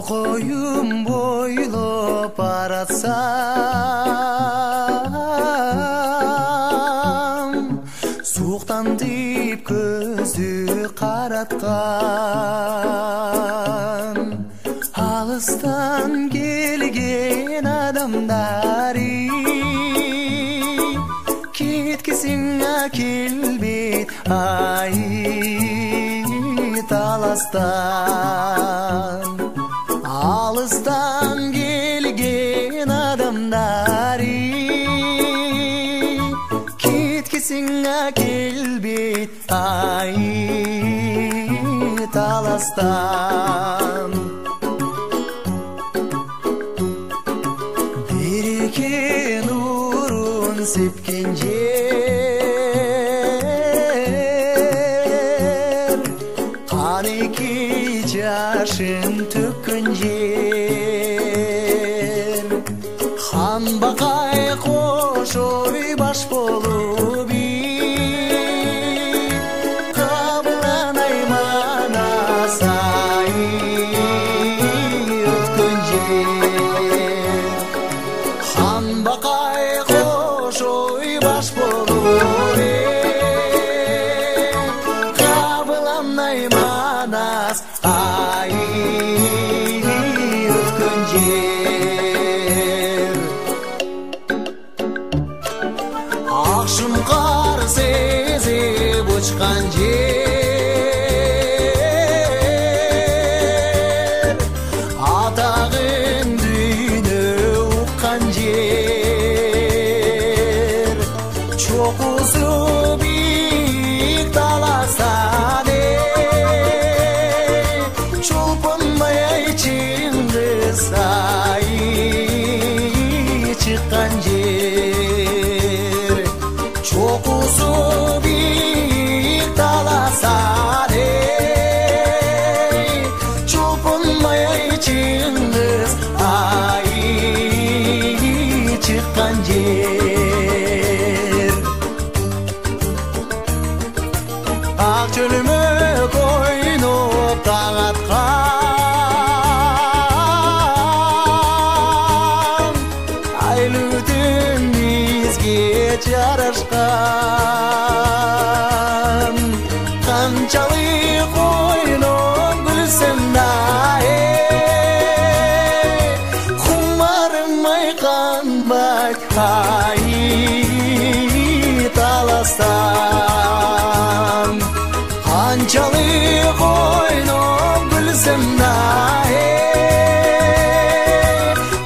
Tokoyum boylop baratsam, suqtan deyip көзі қаратқан, алыстан келген адамдары кеткісің әкелбейді ай таластан. Алыстан келген адамдары кеткісің әкелбейді ай таластан. Береке нұрын сепкен жер, қанекей жашын төккен жер, хан бақай қош ойбаш болып қабылан айманас ай өткен жер. Хан бақай қош ойбаш болып қабылан айманас ай өткен жер. Ақшұңқар сезіп ұшқан жер, атағын дүйні ұққан жер, чоқысы биік таластан чолпынмай Чыңғыс ай шыққан жер, чоқысы биік таластан чолпынмай Чыңғыс ай шыққан жер. Ақ чөлімі ойнап таң атқан, айлы түн бізге жарашқан, қаншалық ойнап күлсем да құмарым қанбайды ай таластан. Қаншалық ойнап күлсем да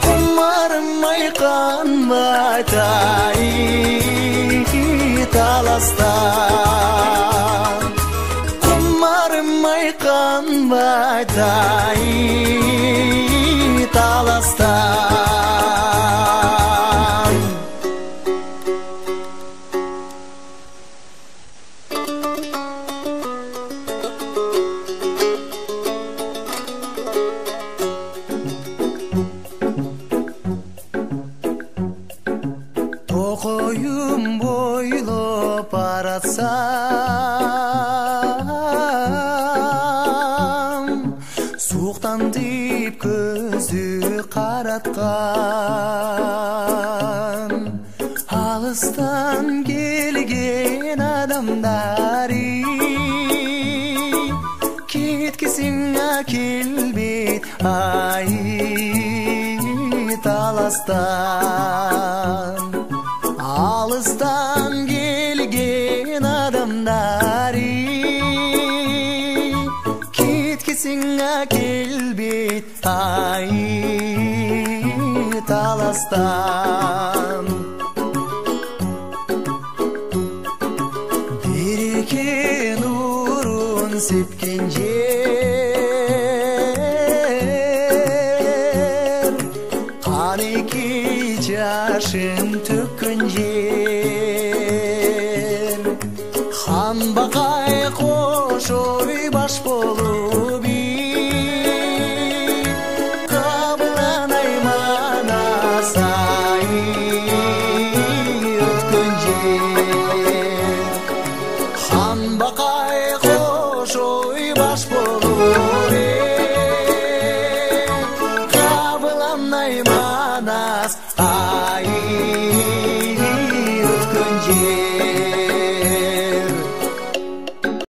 құмарым қанбайды ай таластан. Құмарым қанбайды ай таластан. Tokoyum boylop baratsam, suqtan deyip көзі қаратқан, алыстан келген адамдары кеткісің әкелбейді ай таластан. Алыстан келген адамдары кеткісің әкелбейді ай таластан. Береке нұрын сепкен жер, қанекей жашын төккен жер, хан бақай қош ойбаш болып қабылан айманас ай өткен жер. Хан бақай қош ойбаш